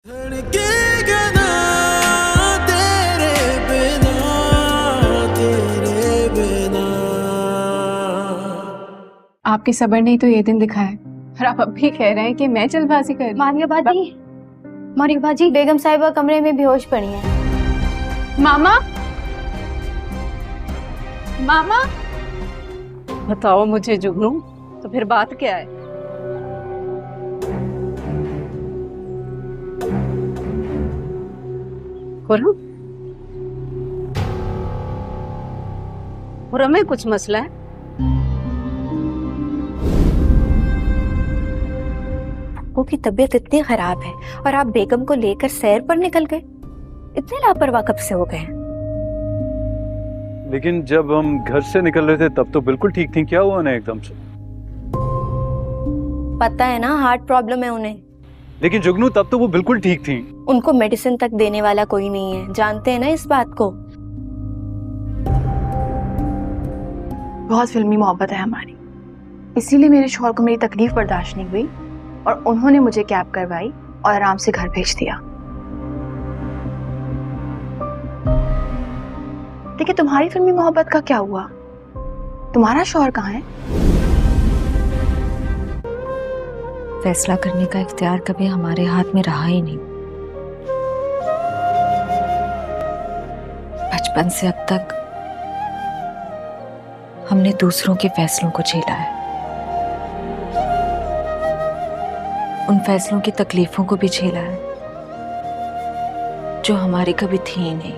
धड़केगा ना तेरे बिना, तेरे बिना। आपके सब्र ने ही तो ये दिन दिखाया है और आप अब भी कह रहे हैं कि मैं जल्दबाजी कर रही मारिया बाजी बेगम साहिबा कमरे में बेहोश पड़ी हैं। हूँ। मामा, मामा, बताओ मुझे जुगनू, तो फिर बात क्या है? खुरम में कुछ मसला है? वो की तबीयत इतनी खराब है और आप बेगम को लेकर सैर पर निकल गए। इतने लापरवाह कब से हो गए हैं? लेकिन जब हम घर से निकल रहे थे तब तो बिल्कुल ठीक थी। क्या हुआ ना एकदम से? पता है ना, हार्ट प्रॉब्लम है उन्हें। लेकिन जुगनू तब तो वो बिल्कुल ठीक थी। उनको मेडिसिन तक देने वाला कोई नहीं है, जानते हैं ना इस बात को। बहुत फिल्मी मोहब्बत है हमारी, इसीलिए मेरे शौहर को मेरी तकलीफ बर्दाश्त नहीं हुई और उन्होंने मुझे कैब करवाई और आराम से घर भेज दिया। देखिए, तुम्हारी फिल्मी मोहब्बत का क्या हुआ? तुम्हारा शौहर कहाँ है? फैसला करने का इख्तियार कभी हमारे हाथ में रहा ही नहीं। बचपन से अब तक हमने दूसरों के फैसलों को झेला है, उन फैसलों की तकलीफों को भी झेला है जो हमारी कभी थी ही नहीं।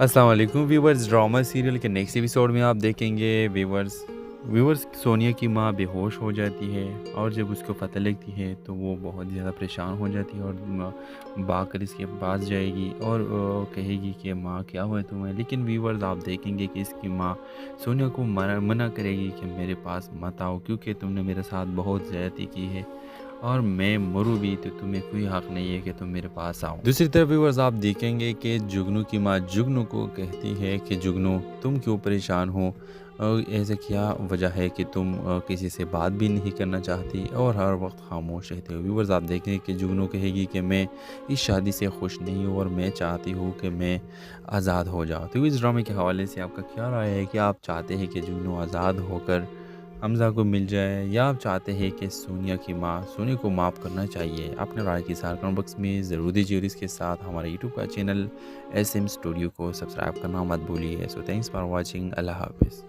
अस्सलाम वालेकुम व्यूवर्स, ड्रामा सीरियल के नेक्स्ट एपिसोड में आप देखेंगे व्यूवर्स सोनिया की माँ बेहोश हो जाती है और जब उसको पता लगती है तो वो बहुत ज़्यादा परेशान हो जाती है और भागकर इसके पास जाएगी और कहेगी कि माँ क्या हुआ है तुम्हें। लेकिन व्यूवर्स आप देखेंगे कि इसकी माँ सोनिया को मना करेगी कि मेरे पास मत आओ, क्योंकि तुमने मेरे साथ बहुत ज़्यादती की है और मैं मरूँ भी तो तुम्हें कोई हक नहीं है कि तुम मेरे पास आओ। दूसरी तरफ व्यूवर्स आप देखेंगे कि जुगनू की माँ जुगनू को कहती है कि जुगनू तुम क्यों परेशान हो, ऐसा क्या वजह है कि तुम किसी से बात भी नहीं करना चाहती और हर वक्त खामोश रहते हो। व्यूवर्स आप देखेंगे कि जुगनू कहेगी कि मैं इस शादी से खुश नहीं हूँ और मैं चाहती हूँ कि मैं आज़ाद हो जाऊँ। तो इस ड्रामे के हवाले से आपका क्या राय है कि आप चाहते हैं कि जुगनू आज़ाद होकर हमजा को मिल जाए या आप चाहते हैं कि सोनिया की माँ सोनिया को माफ़ करना चाहिए? अपने राय की सार कमेंट बॉक्स में ज़रूर दीजिए और इसके साथ हमारे यूट्यूब का चैनल SM स्टूडियो को सब्सक्राइब करना मत भूलिए। सो थैंक्स फॉर वाचिंग, अल्लाह हाफिज़।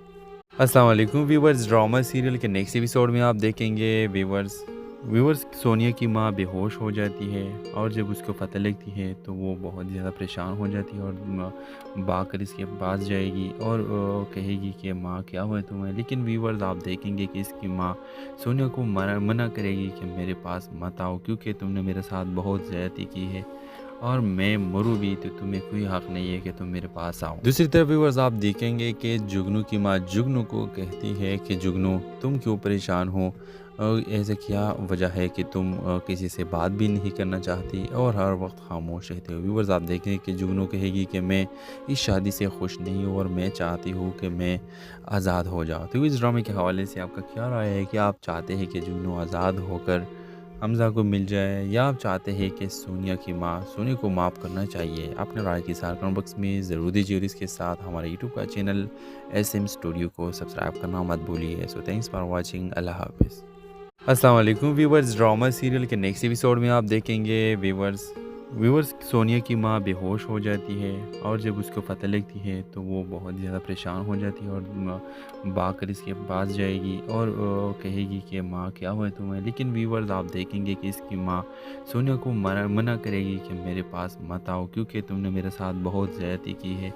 अस्सलाम वालेकुम व्यूवर्स, ड्रामा सीरियल के नेक्स्ट एपिसोड में आप देखेंगे व्यूवर्स सोनिया की माँ बेहोश हो जाती है और जब उसको पता लगती है तो वो बहुत ज़्यादा परेशान हो जाती है और भागकर इसके पास जाएगी और कहेगी कि माँ क्या हुआ है तुम्हें। लेकिन व्यूवर्स आप देखेंगे कि इसकी माँ सोनिया को मना करेगी कि मेरे पास मत आओ, क्योंकि तुमने मेरे साथ बहुत ज़्यादती की है और मैं मरूँ भी तो तुम्हें कोई हक नहीं है कि तुम मेरे पास आओ। दूसरी तरफ व्यूवर्स आप देखेंगे कि जुगनू की माँ जुगनू को कहती है कि जुगनू तुम क्यों परेशान हो, ऐसा क्या वजह है कि तुम किसी से बात भी नहीं करना चाहती और हर वक्त खामोश रहते हो। व्यूवर्स आप देखेंगे कि जुगनू कहेगी कि मैं इस शादी से खुश नहीं हूँ और मैं चाहती हूँ कि मैं आज़ाद हो जाऊँ। तो इस ड्रामे के हवाले से आपका क्या राय है कि आप चाहते हैं कि जुगनू आज़ाद होकर हमजा को मिल जाए या आप चाहते हैं कि सोनिया की माँ सोनिया को माफ़ करना चाहिए? अपने राय की सार कमेंट बॉक्स में ज़रूर दीजिए और इसके साथ हमारे यूट्यूब का चैनल SM स्टूडियो को सब्सक्राइब करना मत भूलिए। सो थैंक्स फॉर वाचिंग, अल्लाह हाफिज़। अस्सलाम वालेकुम व्यूवर्स, ड्रामा सीरियल के नेक्स्ट एपिसोड में आप देखेंगे व्यूवर्स सोनिया की माँ बेहोश हो जाती है और जब उसको पता लगती है तो वो बहुत ज़्यादा परेशान हो जाती है और भागकर इसके पास जाएगी और कहेगी कि माँ क्या हुआ है तुम्हें। लेकिन व्यूवर्स आप देखेंगे कि इसकी माँ सोनिया को मना करेगी कि मेरे पास मत आओ, क्योंकि तुमने मेरे साथ बहुत ज़्यादती की है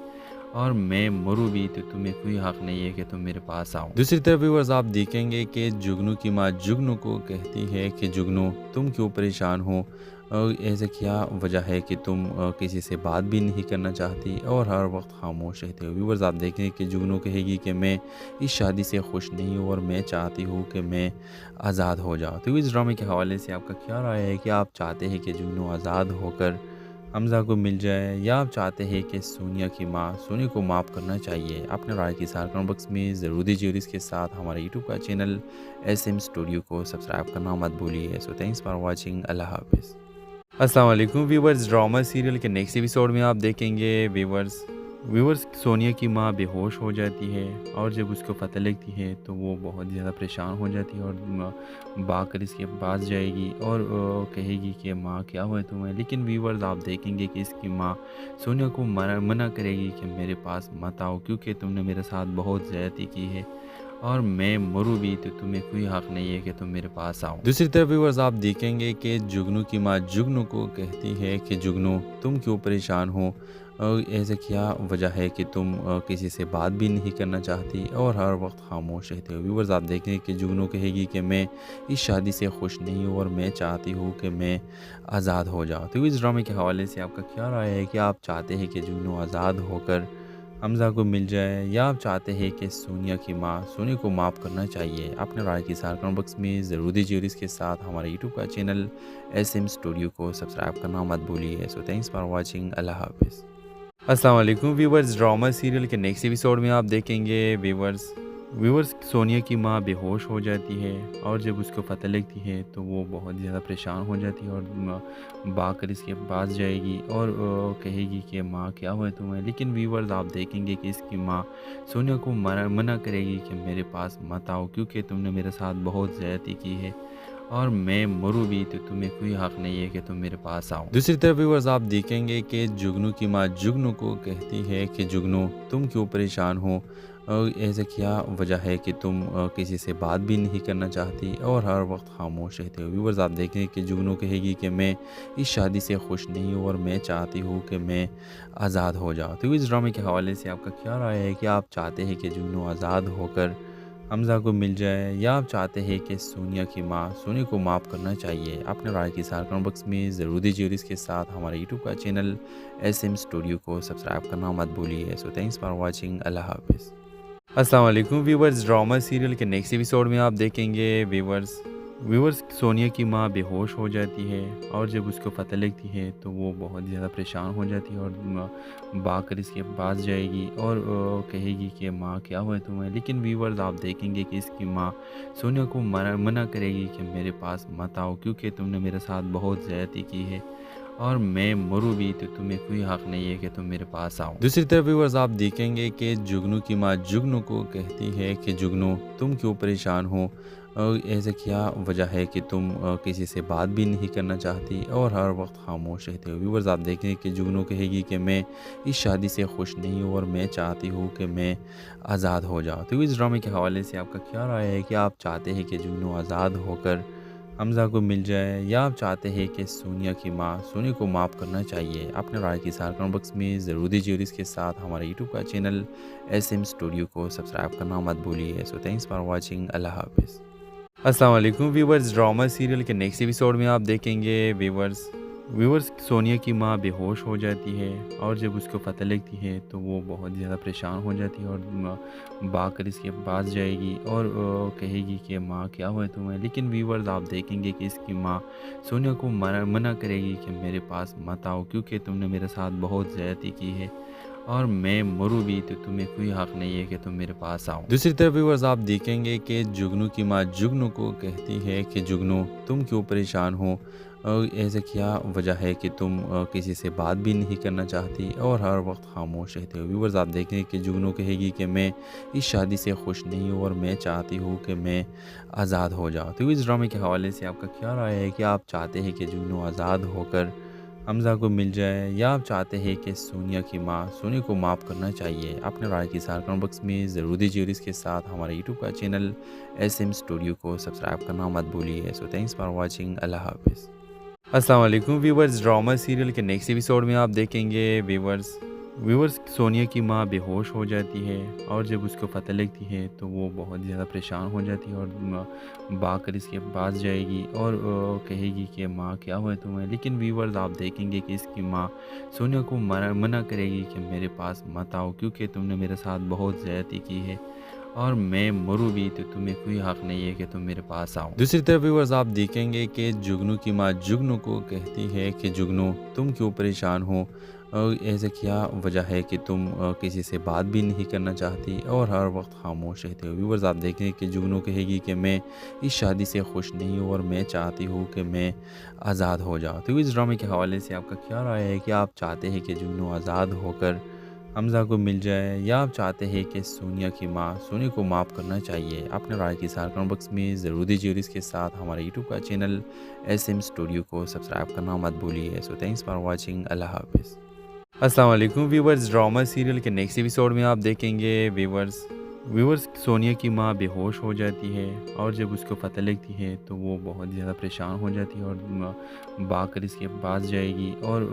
और मैं मरूँ भी तो तुम्हें कोई हक नहीं है कि तुम मेरे पास आओ। दूसरी तरफ व्यूवर्स आप देखेंगे कि जुगनू की माँ जुगनू को कहती है कि जुगनू तुम क्यों परेशान हो, ऐसा क्या वजह है कि तुम किसी से बात भी नहीं करना चाहती और हर वक्त खामोश रहते हो। व्यूवर्स आप देखेंगे कि जुगनू कहेगी कि मैं इस शादी से खुश नहीं हूँ और मैं चाहती हूँ कि मैं आज़ाद हो जाऊँ। तो इस ड्रामे के हवाले से आपका क्या राय है कि आप चाहते हैं कि जुगनू आज़ाद होकर हमज़ा को मिल जाए, या आप चाहते हैं कि सोनिया की माँ सोनी को माफ़ करना चाहिए? अपने राय के साथ कमेंट बॉक्स में ज़रूर दीजिए और इसके साथ हमारे यूट्यूब का चैनल SM स्टूडियो को सब्सक्राइब करना मत भूलिए। So thanks for watching. अल्लाह हाफ़िज़। अस्सलाम वालेकुम व्यूवर्स, ड्रामा सीरियल के नेक्स्ट एपिसोड में आप देखेंगे व्यूवर्स सोनिया की माँ बेहोश हो जाती है और जब उसको पता लगती है तो वो बहुत ज़्यादा परेशान हो जाती है और भागकर इसके पास जाएगी और कहेगी कि माँ क्या हुआ है तुम्हें। लेकिन व्यूवर्स आप देखेंगे कि इसकी माँ सोनिया को मना करेगी कि मेरे पास मत आओ, क्योंकि तुमने मेरे साथ बहुत ज़्यादती की है और मैं मरूँ भी तो तुम्हें कोई हक नहीं है कि तुम मेरे पास आओ। दूसरी तरफ व्यूवर्स आप देखेंगे कि जुगनू की माँ जुगनू को कहती है कि जुगनू तुम क्यों परेशान हो, और ऐसे क्या वजह है कि तुम किसी से बात भी नहीं करना चाहती और हर वक्त खामोश रहते हो। व्यूवर्स आप देखेंगे कि जुगनू कहेगी कि मैं इस शादी से खुश नहीं हूँ और मैं चाहती हूँ कि मैं आज़ाद हो जाऊँ। तो इस ड्रामे के हवाले से आपका क्या राय है कि आप चाहते हैं कि जुगनू आज़ाद होकर हमज़ा को मिल जाए, या आप चाहते हैं कि सोनिया की माँ सोनी को माफ़ करना चाहिए? अपने राय के साथ कमेंट बॉक्स में ज़रूर दीजिए और इसके साथ हमारे यूट्यूब का चैनल SM स्टूडियो को सब्सक्राइब करना मत भूलिए। So thanks for watching. अल्लाह हाफ़िज़। अस्सलाम वालेकुम व्यूवर्स, ड्रामा सीरियल के नेक्स्ट एपिसोड में आप देखेंगे व्यूवर्स सोनिया की माँ बेहोश हो जाती है और जब उसको पता लगती है तो वो बहुत ज़्यादा परेशान हो जाती है और भागकर इसके पास जाएगी और कहेगी कि माँ क्या हुआ है तुम्हें। लेकिन व्यूवर्स आप देखेंगे कि इसकी माँ सोनिया को मना करेगी कि मेरे पास मत आओ, क्योंकि तुमने मेरे साथ बहुत ज़्यादती की है और मैं मरूँ भी तो तुम्हें कोई हक नहीं है कि तुम मेरे पास आओ। दूसरी तरफ व्यूवर्स आप देखेंगे कि जुगनू की माँ जुगनू को कहती है कि जुगनू तुम क्यों परेशान हो, और ऐसे क्या वजह है कि तुम किसी से बात भी नहीं करना चाहती और हर वक्त खामोश रहते हो। व्यूवर्स आप देखेंगे कि जुगनू कहेगी कि मैं इस शादी से खुश नहीं हूँ और मैं चाहती हूँ कि मैं आज़ाद हो जाऊँ। तो इस ड्रामे के हवाले से आपका क्या राय है कि आप चाहते हैं कि जुगनू आज़ाद होकर हमज़ा को मिल जाए, या आप चाहते हैं कि सोनिया की माँ सोनी को माफ़ करना चाहिए? अपने राय के साथ कमेंट बॉक्स में ज़रूर दीजिए और इसके साथ हमारे यूट्यूब का चैनल SM स्टूडियो को सब्सक्राइब करना मत भूलिए। So thanks for watching. अल्लाह हाफ़िज़। अस्सलाम वालेकुम व्यूवर्स, ड्रामा सीरियल के नेक्स्ट एपिसोड में आप देखेंगे व्यूवर्स सोनिया की माँ बेहोश हो जाती है और जब उसको पता लगती है तो वो बहुत ज़्यादा परेशान हो जाती है और भागकर इसके पास जाएगी और कहेगी कि माँ क्या हुआ है तुम्हें। लेकिन व्यूवर्स आप देखेंगे कि इसकी माँ सोनिया को मना करेगी कि मेरे पास मत आओ, क्योंकि तुमने मेरे साथ बहुत ज़्यादती की है और मैं मरूँ भी तो तुम्हें कोई हक नहीं है कि तुम मेरे पास आओ। दूसरी तरफ व्यूवर्स आप देखेंगे कि जुगनू की माँ जुगनू को कहती है कि जुगनू तुम क्यों परेशान हो, और ऐसे क्या वजह है कि तुम किसी से बात भी नहीं करना चाहती और हर वक्त खामोश रहते हो। व्यूवर्स आप देखेंगे कि जुगनू कहेगी कि मैं इस शादी से खुश नहीं हूँ और मैं चाहती हूँ कि मैं आज़ाद हो जाऊँ। तो इस ड्रामे के हवाले से आपका क्या राय है कि आप चाहते हैं कि जुगनू आज़ाद होकर हमज़ा को मिल जाए, या आप चाहते हैं कि सोनिया की माँ सोनी को माफ़ करना चाहिए? अपने राय के साथ कमेंट बॉक्स में ज़रूर दीजिए और इसके साथ हमारे यूट्यूब का चैनल SM स्टूडियो को सब्सक्राइब करना मत भूलिए। So thanks for watching. अल्लाह हाफ़िज़। अस्सलाम वालेकुम व्यूवर्स, ड्रामा सीरियल के नेक्स्ट एपिसोड में आप देखेंगे व्यूवर्स सोनिया की माँ बेहोश हो जाती है और जब उसको पता लगती है तो वो बहुत ज़्यादा परेशान हो जाती है और भागकर इसके पास जाएगी और कहेगी कि माँ क्या हुआ है तुम्हें। लेकिन व्यूवर्स आप देखेंगे कि इसकी माँ सोनिया को मना करेगी कि मेरे पास मत आओ, क्योंकि तुमने मेरे साथ बहुत ज़्यादती की है और मैं मरूँ भी तो तुम्हें कोई हक नहीं है कि तुम मेरे पास आओ। दूसरी तरफ व्यूवर्स आप देखेंगे कि जुगनू की माँ जुगनू को कहती है कि जुगनू तुम क्यों परेशान हो, और ऐसे क्या वजह है कि तुम किसी से बात भी नहीं करना चाहती और हर वक्त खामोश रहते हो। व्यूवर्स आप देखेंगे कि जुगनू कहेगी कि मैं इस शादी से खुश नहीं हूँ और मैं चाहती हूँ कि मैं आज़ाद हो जाऊँ। तो इस ड्रामे के हवाले से आपका क्या राय है कि आप चाहते हैं कि जुगनू आज़ाद होकर हमज़ा को मिल जाए, या आप चाहते हैं कि सोनिया की माँ सोनी को माफ़ करना चाहिए? अपने राय के साथ कमेंट बॉक्स में ज़रूर दीजिए और इसके साथ हमारे यूट्यूब का चैनल SM स्टूडियो को सब्सक्राइब करना मत भूलिए। So thanks for watching. अल्लाह हाफ़िज़। अस्सलाम वालेकुम व्यूवर्स, ड्रामा सीरियल के नेक्स्ट एपिसोड में आप देखेंगे व्यूवर्स सोनिया की माँ बेहोश हो जाती है और जब उसको पता लगती है तो वो बहुत ज़्यादा परेशान हो जाती है और भागकर इसके पास जाएगी और कहेगी कि माँ क्या हुआ है तुम्हें। लेकिन व्यूवर्स आप देखेंगे कि इसकी माँ सोनिया को मना करेगी कि मेरे पास मत आओ, क्योंकि तुमने मेरे साथ बहुत ज़्यादती की है और मैं मरूँ भी तो तुम्हें कोई हक नहीं है कि तुम मेरे पास आओ। दूसरी तरफ व्यूअर्स आप देखेंगे कि जुगनू की माँ जुगनू को कहती है कि जुगनू तुम क्यों परेशान हो, और ऐसे क्या वजह है कि तुम किसी से बात भी नहीं करना चाहती और हर वक्त खामोश रहते हो। व्यूअर्स आप देखें कि जुगनू कहेगी कि मैं इस शादी से खुश नहीं हूँ और मैं चाहती हूँ कि मैं आज़ाद हो जाऊँ। तो इस ड्रामे के हवाले से आपका क्या राय है कि आप चाहते हैं कि जुगनू आज़ाद होकर हमज़ा को मिल जाए, या आप चाहते हैं कि सोनिया की माँ सोनिया को माफ़ करना चाहिए? अपने राय की सार कमेंट बॉक्स में ज़रूर दीजिए और इसके साथ हमारे यूट्यूब का चैनल SM स्टूडियो को सब्सक्राइब करना मत भूलिए। So thanks for watching. अल्लाह हाफिज़। अस्सलाम वालेकुम व्यूवर्स, ड्रामा सीरियल के नेक्स्ट एपिसोड में आप देखेंगे व्यूवर्स सोनिया की माँ बेहोश हो जाती है, और जब उसको पता लगती है तो वो बहुत ज़्यादा परेशान हो जाती है और भागकर इसके पास जाएगी और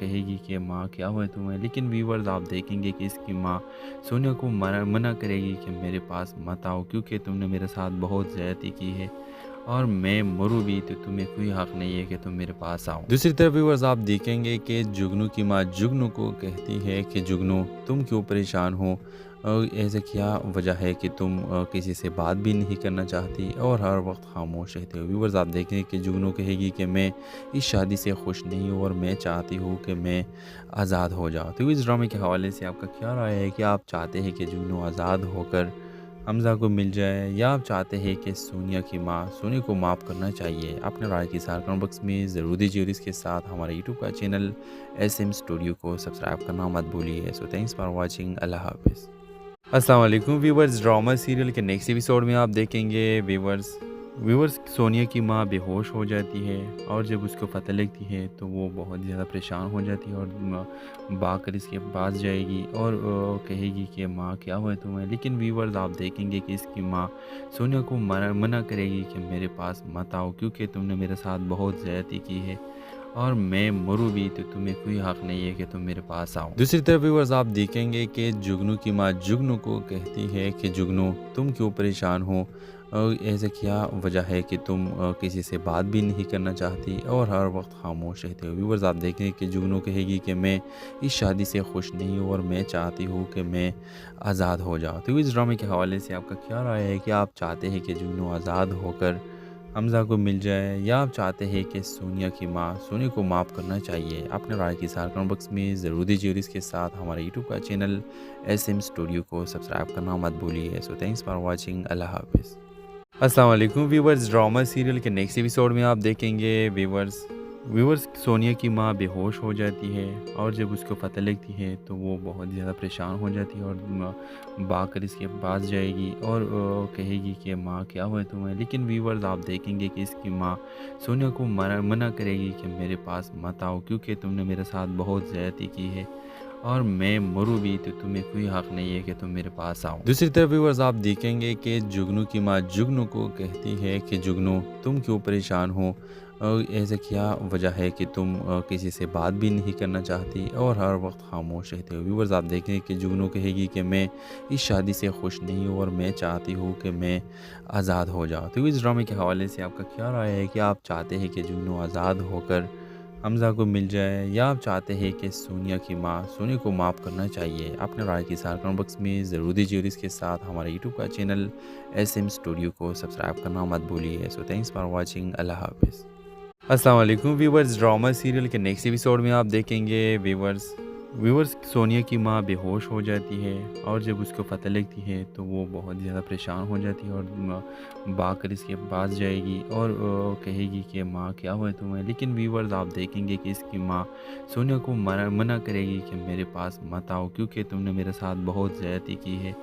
कहेगी कि माँ क्या हुआ तुम्हें। लेकिन व्यूवर्स आप देखेंगे कि इसकी माँ सोनिया को मना करेगी कि मेरे पास मत आओ, क्योंकि तुमने मेरे साथ बहुत ज़्यादती की है और मैं मरूँ भी तो तुम्हें कोई हक नहीं है कि तुम मेरे पास आओ। दूसरी तरफ व्यूअर्स आप देखेंगे कि जुगनू की माँ जुगनू को कहती है कि जुगनू तुम क्यों परेशान हो, और ऐसे क्या वजह है कि तुम किसी से बात भी नहीं करना चाहती और हर वक्त खामोश रहते हो। व्यूअर्स आप देखेंगे कि जुगनू कहेगी कि मैं इस शादी से खुश नहीं हूँ और मैं चाहती हूँ कि मैं आज़ाद हो जाऊँ। तो इस ड्रामे के हवाले से आपका क्या राय है कि आप चाहते हैं कि जुगनू आज़ाद होकर हमज़ा को मिल जाए, या आप चाहते हैं कि सोनिया की माँ सोनिया को माफ़ करना चाहिए? अपने राय की सार कमेंट बॉक्स में ज़रूर दीजिए और इसके साथ हमारे यूट्यूब का चैनल SM स्टूडियो को सब्सक्राइब करना मत भूलिए। So thanks for watching. अल्लाह हाफिज़। अस्सलाम वालेकुम व्यूवर्स, ड्रामा सीरियल के नेक्स्ट एपिसोड में आप देखेंगे व्यूवर्स सोनिया की माँ बेहोश हो जाती है, और जब उसको पता लगती है तो वो बहुत ज़्यादा परेशान हो जाती है और भागकर इसके पास जाएगी और कहेगी कि माँ क्या हुआ तुम्हें। लेकिन व्यूवर्स आप देखेंगे कि इसकी माँ सोनिया को मना करेगी कि मेरे पास मत आओ, क्योंकि तुमने मेरे साथ बहुत ज़्यादती की है और मैं मरूँ भी तो तुम्हें कोई हक नहीं है कि तुम मेरे पास आओ। दूसरी तरफ व्यूअर्स आप देखेंगे कि जुगनू की माँ जुगनू को कहती है कि जुगनू तुम क्यों परेशान हो, और ऐसे क्या वजह है कि तुम किसी से बात भी नहीं करना चाहती और हर वक्त खामोश रहते हो। व्यूअर्स आप देखेंगे कि जुगनू कहेगी कि मैं इस शादी से खुश नहीं हूँ और मैं चाहती हूँ कि मैं आज़ाद हो जाऊँ। तो इस ड्रामे के हवाले से आपका क्या राय है कि आप चाहते हैं कि जुगनू आज़ाद होकर हमज़ा को मिल जाए, या आप चाहते हैं कि सोनिया की माँ सोनिया को माफ़ करना चाहिए? अपने राय की सार कमेंट बॉक्स में ज़रूर दीजिए और इसके साथ हमारे यूट्यूब का चैनल SM स्टूडियो को सब्सक्राइब करना मत भूलिए। So thanks for watching. अल्लाह हाफिज़। अस्सलाम वालेकुम व्यूवर्स, ड्रामा सीरियल के नेक्स्ट एपिसोड में आप देखेंगे व्यूवर्स सोनिया की माँ बेहोश हो जाती है, और जब उसको पता लगती है तो वो बहुत ज़्यादा परेशान हो जाती है और भागकर इसके पास जाएगी और कहेगी कि माँ क्या हुआ तुम्हें। लेकिन व्यूवर्स आप देखेंगे कि इसकी माँ सोनिया को मना करेगी कि मेरे पास मत आओ, क्योंकि तुमने मेरे साथ बहुत ज़्यादती की है और मैं मरूँ भी तो तुम्हें कोई हक नहीं है कि तुम मेरे पास आओ। दूसरी तरफ व्यूअर्स आप देखेंगे कि जुगनू की माँ जुगनू को कहती है कि जुगनू तुम क्यों परेशान हो, और ऐसे क्या वजह है कि तुम किसी से बात भी नहीं करना चाहती और हर वक्त खामोश रहते हो। व्यूअर्स आप देखेंगे कि जुगनू कहेगी कि मैं इस शादी से खुश नहीं हूँ और मैं चाहती हूँ कि मैं आज़ाद हो जाऊँ। तो इस ड्रामे के हवाले से आपका क्या राय है कि आप चाहते हैं कि जुगनू आज़ाद होकर हमज़ा को मिल जाए, या आप चाहते हैं कि सोनिया की माँ सोनिया को माफ़ करना चाहिए? अपने राय की सार कमेंट बॉक्स में ज़रूर दीजिए और इसके साथ हमारे यूट्यूब का चैनल SM स्टूडियो को सब्सक्राइब करना मत भूलिए। So thanks for watching. अल्लाह हाफिज़। अस्सलाम वालेकुम व्यूवर्स, ड्रामा सीरियल के नेक्स्ट एपिसोड में आप देखेंगे व्यूवर्स सोनिया की माँ बेहोश हो जाती है, और जब उसको पता लगती है तो वो बहुत ज़्यादा परेशान हो जाती है और भागकर इसके पास जाएगी और कहेगी कि माँ क्या हुआ तुम्हें। लेकिन व्यूवर्स आप देखेंगे कि इसकी माँ सोनिया को मना करेगी कि मेरे पास मत आओ, क्योंकि तुमने मेरे साथ बहुत ज़्यादती की है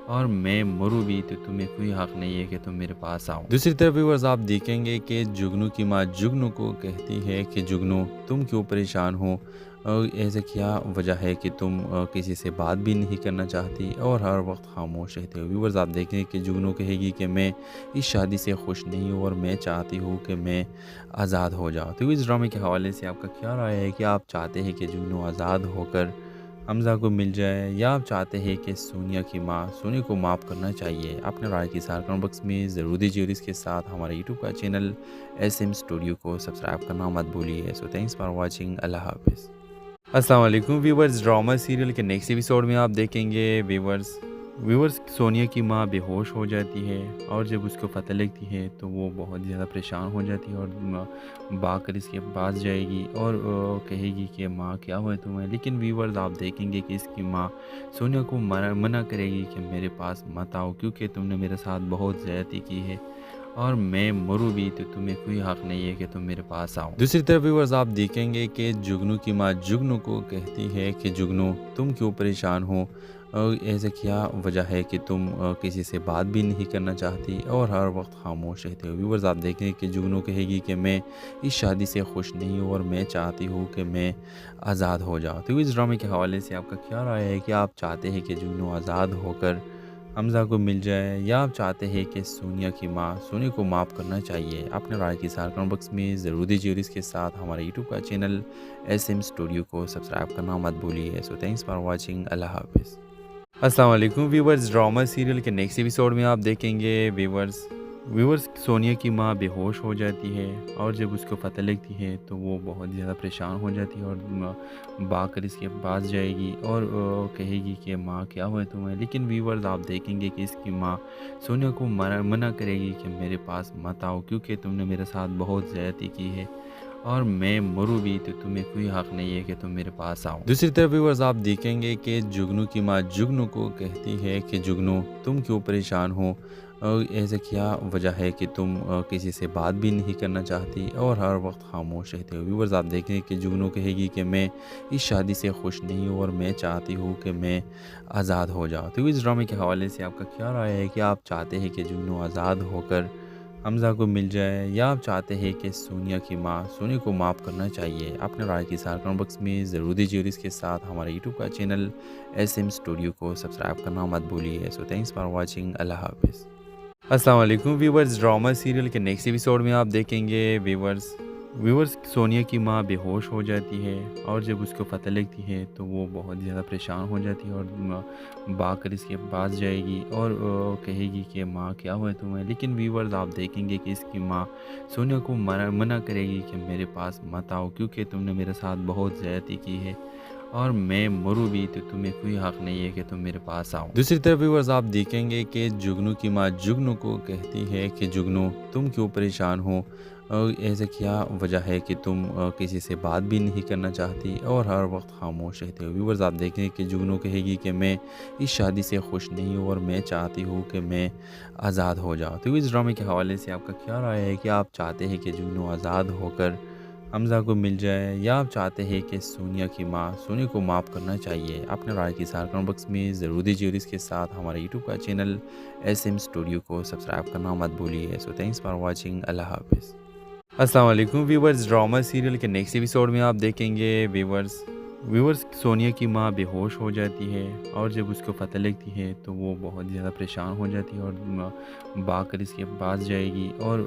और मैं मरूँ भी तो तुम्हें कोई हक नहीं है कि तुम मेरे पास आओ। दूसरी तरफ व्यूअर्स आप देखेंगे कि जुगनू की माँ जुगनू को कहती है कि जुगनू तुम क्यों परेशान हो, और ऐसे क्या वजह है कि तुम किसी से बात भी नहीं करना चाहती और हर वक्त खामोश रहते हो। व्यूअर्स आप देखेंगे कि जुगनू कहेगी कि मैं इस शादी से खुश नहीं हूँ और मैं चाहती हूँ कि मैं आज़ाद हो जाऊँ। तो इस ड्रामे के हवाले से आपका क्या राय है कि आप चाहते हैं कि जुगनू आज़ाद होकर हमज़ा को मिल जाए, या आप चाहते हैं कि सोनिया की माँ सोनिया को माफ़ करना चाहिए? अपने राय की सार कमेंट बॉक्स में ज़रूर दीजिए और इसके साथ हमारे यूट्यूब का चैनल SM स्टूडियो को सब्सक्राइब करना मत भूलिए। So thanks for watching. अल्लाह हाफिज़। अस्सलाम वालेकुम व्यूवर्स, ड्रामा सीरियल के नेक्स्ट एपिसोड में आप देखेंगे व्यूअर्स सोनिया की माँ बेहोश हो जाती है और जब उसको पता लगती है तो वो बहुत ज़्यादा परेशान हो जाती है और भागकर इसके पास जाएगी और कहेगी कि माँ क्या हुआ है तुम्हें। लेकिन व्यूअर्स आप देखेंगे कि इसकी माँ सोनिया को मना करेगी कि मेरे पास मत आओ, क्योंकि तुमने मेरे साथ बहुत ज़्यादती की है और मैं मरूँ भी तो तुम्हें कोई हक नहीं है कि तुम मेरे पास आओ। दूसरी तरफ व्यूअर्स आप देखेंगे कि जुगनू की माँ जुगनू को कहती है कि जुगनू तुम क्यों परेशान हो, ऐसा क्या वजह है कि तुम किसी से बात भी नहीं करना चाहती और हर वक्त खामोश रहते हो। व्यूअर्स आप देखेंगे कि जुगनू कहेगी कि मैं इस शादी से खुश नहीं हूँ और मैं चाहती हूँ कि मैं आज़ाद हो जाऊँ। तो इस ड्रामे के हवाले से आपका क्या राय है कि आप चाहते हैं कि जुगनू आज़ाद होकर हमज़ा को मिल जाए या आप चाहते हैं कि सोनिया की माँ सोनिया को माफ़ करना चाहिए? अपने राय की सार कमेंट बॉक्स में ज़रूर दीजिए और इसके साथ हमारे यूट्यूब का चैनल SM स्टूडियो को सब्सक्राइब करना मत भूलिए। So thanks for watching. अल्लाह हाफिज़। अस्सलाम वालेकुम व्यूवर्स, ड्रामा सीरियल के नेक्स्ट एपिसोड में आप देखेंगे व्यूवर्स सोनिया की माँ बेहोश हो जाती है और जब उसको पता लगती है तो वो बहुत ज़्यादा परेशान हो जाती है और भागकर इसके पास जाएगी और कहेगी कि माँ क्या हुआ है तुम्हें। लेकिन व्यूवर्स आप देखेंगे कि इसकी माँ सोनिया को मना करेगी कि मेरे पास मत आओ, क्योंकि तुमने मेरे साथ बहुत ज़्यादती की है और मैं मरूँ भी तो तुम्हें कोई हक नहीं है कि तुम मेरे पास आओ। दूसरी तरफ व्यूअर्स आप देखेंगे कि जुगनू की माँ जुगनू को कहती है कि जुगनू तुम क्यों परेशान हो, ऐसा क्या वजह है कि तुम किसी से बात भी नहीं करना चाहती और हर वक्त खामोश रहते हो। व्यूअर्स आप देखेंगे कि जुगनू कहेगी कि मैं इस शादी से खुश नहीं हूँ और मैं चाहती हूँ कि मैं आज़ाद हो जाऊँ। तो इस ड्रामे के हवाले से आपका क्या राय है कि आप चाहते हैं कि जुगनू आज़ाद होकर हमज़ा को मिल जाए या आप चाहते हैं कि सोनिया की माँ सोनिया को माफ़ करना चाहिए? अपने राय की सार कमेंट बॉक्स में ज़रूर दीजिए और इसके साथ हमारे यूट्यूब का चैनल SM स्टूडियो को सब्सक्राइब करना मत भूलिए। So thanks for watching. अल्लाह हाफिज़। अस्सलाम वालेकुम व्यूवर्स, ड्रामा सीरियल के नेक्स्ट एपिसोड में आप देखेंगे व्यूवर्स सोनिया की माँ बेहोश हो जाती है और जब उसको पता लगती है तो वो बहुत ज़्यादा परेशान हो जाती है और भागकर इसके पास जाएगी और कहेगी कि माँ क्या हुआ है तुम्हें। लेकिन व्यूवर्स आप देखेंगे कि इसकी माँ सोनिया को मना करेगी कि मेरे पास मत आओ, क्योंकि तुमने मेरे साथ बहुत ज़्यादती की है और मैं मरूँ भी तो तुम्हें कोई हक नहीं है कि तुम मेरे पास आओ। दूसरी तरफ व्यूअर्स आप देखेंगे कि जुगनू की माँ जुगनू को कहती है कि जुगनू तुम क्यों परेशान हो, ऐसा क्या वजह है कि तुम किसी से बात भी नहीं करना चाहती और हर वक्त खामोश रहते हो। व्यूअर्स आप देखेंगे कि जुगनू कहेगी कि मैं इस शादी से खुश नहीं हूँ और मैं चाहती हूँ कि मैं आज़ाद हो जाऊँ। तो इस ड्रामे के हवाले से आपका क्या राय है कि आप चाहते हैं कि जुगनू आज़ाद होकर हमज़ा को मिल जाए या आप चाहते हैं कि सोनिया की माँ सोनिया को माफ़ करना चाहिए? अपने राय की सार कमेंट बॉक्स में ज़रूर दीजिए और इसके साथ हमारे यूट्यूब का चैनल SM स्टूडियो को सब्सक्राइब करना मत भूलिए। So thanks for watching. अल्लाह हाफिज़। अस्सलाम वालेकुम व्यूवर्स, ड्रामा सीरियल के नेक्स्ट एपिसोड में आप देखेंगे व्यूवर्स सोनिया की माँ बेहोश हो जाती है और जब उसको पता लगती है तो वो बहुत ज़्यादा परेशान हो जाती है और भागकर इसके पास जाएगी और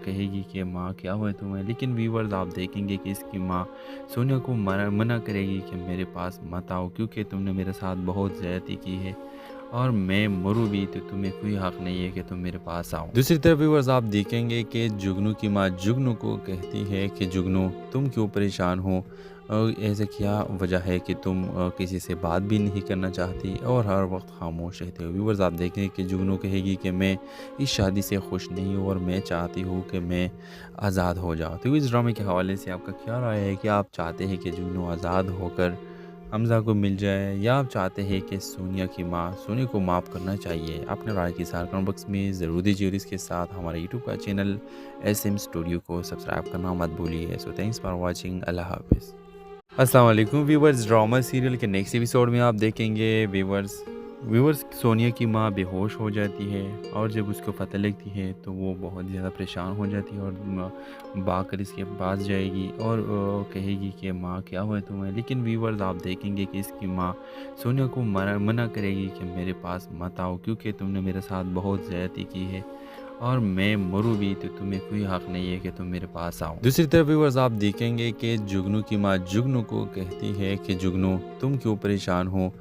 कहेगी कि माँ क्या हुआ है तुम्हें। लेकिन व्यूवर्स आप देखेंगे कि इसकी माँ सोनिया को मना करेगी कि मेरे पास मत आओ, क्योंकि तुमने मेरे साथ बहुत ज़्यादती की है और मैं मरूँ भी तो तुम्हें कोई हक नहीं है कि तुम मेरे पास आओ। दूसरी तरफ व्यूअर्स आप देखेंगे कि जुगनू की माँ जुगनू को कहती है कि जुगनू तुम क्यों परेशान हो, ऐसा क्या वजह है कि तुम किसी से बात भी नहीं करना चाहती और हर वक्त खामोश रहते हो। व्यूअर्स आप देखेंगे कि जुगनू कहेगी कि मैं इस शादी से खुश नहीं हूँ और मैं चाहती हूँ कि मैं आज़ाद हो जाऊँ। तो इस ड्रामे के हवाले से आपका क्या राय है कि आप चाहते हैं कि जुगनू आज़ाद होकर हमज़ा को मिल जाए या आप चाहते हैं कि सोनिया की माँ सोनिया को माफ़ करना चाहिए? अपने राय की सार कमेंट बॉक्स में ज़रूर दीजिए और इसके साथ हमारे यूट्यूब का चैनल SM स्टूडियो को सब्सक्राइब करना मत भूलिए। So thanks for watching. अल्लाह हाफिज़। अस्सलाम वालेकुम व्यूवर्स, ड्रामा सीरियल के नेक्स्ट एपिसोड में आप देखेंगे व्यूवर्स सोनिया की माँ बेहोश हो जाती है और जब उसको पता लगती है तो वो बहुत ज़्यादा परेशान हो जाती है और भागकर इसके पास जाएगी और कहेगी कि माँ क्या हुआ है तुम्हें। लेकिन व्यूवर्स आप देखेंगे कि इसकी माँ सोनिया को मना करेगी कि मेरे पास मत आओ, क्योंकि तुमने मेरे साथ बहुत ज़्यादती की है और मैं मरूँ भी तो तुम्हें कोई हक नहीं है कि तुम मेरे पास आओ। दूसरी तरफ व्यूअर्स आप देखेंगे कि जुगनू की माँ जुगनू को कहती है कि जुगनू तुम क्यों परेशान हो,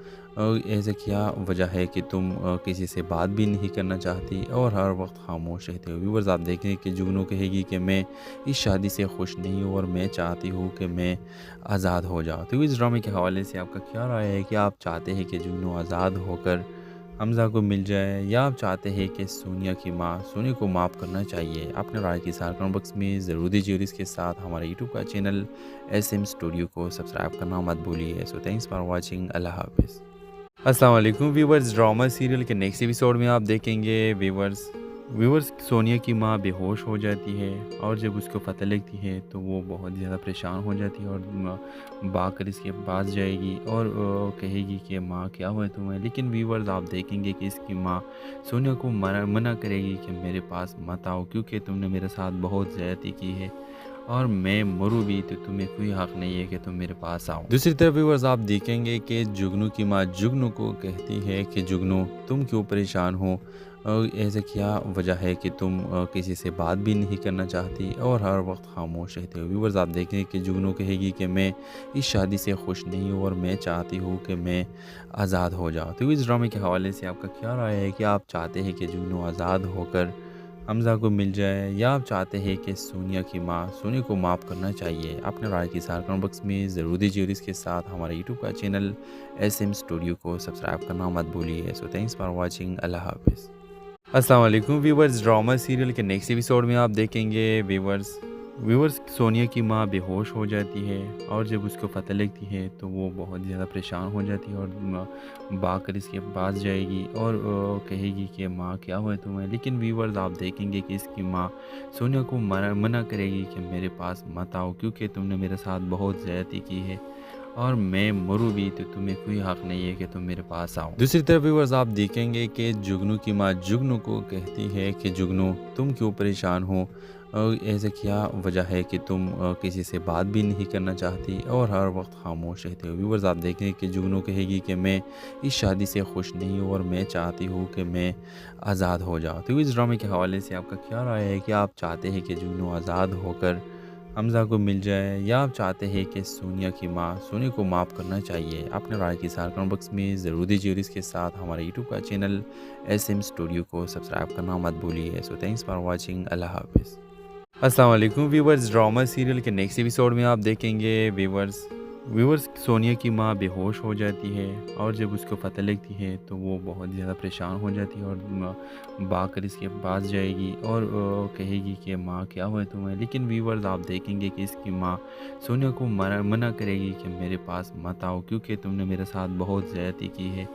ऐसा क्या वजह है कि तुम किसी से बात भी नहीं करना चाहती और हर वक्त खामोश रहते हो। व्यूअर्स आप देखेंगे कि जुगनू कहेगी कि मैं इस शादी से खुश नहीं हूँ और मैं चाहती हूँ कि मैं आज़ाद हो जाऊँ। तो इस ड्रामे के हवाले से आपका क्या राय है कि आप चाहते हैं कि जुगनू आज़ाद होकर हमज़ा को मिल जाए, या आप चाहते हैं कि सोनिया की माँ सोनी को माफ़ करना चाहिए? अपने राय के साथ कमेंट बॉक्स में ज़रूर दीजिए और इसके साथ हमारे यूट्यूब का चैनल SM स्टूडियो को सब्सक्राइब करना मत भूलिए। So thanks for watching. अल्लाह हाफ़िज़। अस्सलाम वालेकुम व्यूवर्स, ड्रामा सीरियल के नेक्स्ट एपिसोड में आप देखेंगे व्यूवर्स सोनिया की माँ बेहोश हो जाती है और जब उसको पता लगती है तो वो बहुत ज़्यादा परेशान हो जाती है और भागकर इसके पास जाएगी और कहेगी कि माँ क्या हुआ है तुम्हें। लेकिन व्यूवर्स आप देखेंगे कि इसकी माँ सोनिया को मना करेगी कि मेरे पास मत आओ, क्योंकि तुमने मेरे साथ बहुत ज़्यादती की है और मैं मरूँ भी तो तुम्हें कोई हक नहीं है कि तुम मेरे पास आओ। दूसरी तरफ व्यूअर्स आप देखेंगे कि जुगनू की माँ जुगनू को कहती है कि जुगनू तुम क्यों परेशान हो, ऐसा क्या वजह है कि तुम किसी से बात भी नहीं करना चाहती और हर वक्त खामोश रहते हो। व्यूअर्स आप देखेंगे कि जुगनू कहेगी कि मैं इस शादी से खुश नहीं हूँ और मैं चाहती हूँ कि मैं आज़ाद हो जाऊँ। तो इस ड्रामे के हवाले से आपका क्या राय है कि आप चाहते हैं कि जुगनू आज़ाद होकर हमज़ा को मिल जाए, या आप चाहते हैं कि सोनिया की माँ सोनी को माफ़ करना चाहिए? अपने राय के साथ कमेंट बॉक्स में ज़रूर दीजिए और इसके साथ हमारे यूट्यूब का चैनल SM स्टूडियो को सब्सक्राइब करना मत भूलिए। So thanks for watching. अल्लाह हाफ़िज़। अस्सलाम वालेकुम व्यूवर्स, ड्रामा सीरियल के नेक्स्ट एपिसोड में आप देखेंगे व्यूवर्स सोनिया की माँ बेहोश हो जाती है और जब उसको पता लगती है तो वो बहुत ज़्यादा परेशान हो जाती है और भागकर इसके पास जाएगी और कहेगी कि माँ क्या हुआ है तुम्हें। लेकिन व्यूवर्स आप देखेंगे कि इसकी माँ सोनिया को मना करेगी कि मेरे पास मत आओ, क्योंकि तुमने मेरे साथ बहुत ज़्यादती की है और मैं मरूँ भी तो तुम्हें कोई हक नहीं है कि तुम मेरे पास आओ। दूसरी तरफ व्यूअर्स आप देखेंगे कि जुगनू की माँ जुगनू को कहती है कि जुगनू तुम क्यों परेशान हो, ऐसा क्या वजह है कि तुम किसी से बात भी नहीं करना चाहती और हर वक्त खामोश रहते हो। व्यूअर्स आप देखेंगे कि जुगनू कहेगी कि मैं इस शादी से खुश नहीं हूँ और मैं चाहती हूँ कि मैं आज़ाद हो जाऊँ। तो इस ड्रामे के हवाले से आपका क्या राय है कि आप चाहते हैं कि जुगनू आज़ाद होकर हमज़ा को मिल जाए, या आप चाहते हैं कि सोनिया की माँ सोनी को माफ़ करना चाहिए? अपने राय के साथ कमेंट बॉक्स में ज़रूर दीजिए और इसके साथ हमारे यूट्यूब का चैनल SM स्टूडियो को सब्सक्राइब करना मत भूलिए। So thanks for watching. अल्लाह हाफ़िज़। अस्सलाम वालेकुम व्यूवर्स, ड्रामा सीरियल के नेक्स्ट एपिसोड में आप देखेंगे व्यूवर्स सोनिया की माँ बेहोश हो जाती है और जब उसको पता लगती है तो वो बहुत ज़्यादा परेशान हो जाती है और भागकर इसके पास जाएगी और कहेगी कि माँ क्या हुआ है तुम्हें। लेकिन व्यूवर्स आप देखेंगे कि इसकी माँ सोनिया को मना करेगी कि मेरे पास मत आओ, क्योंकि तुमने मेरे साथ बहुत ज़्यादती की है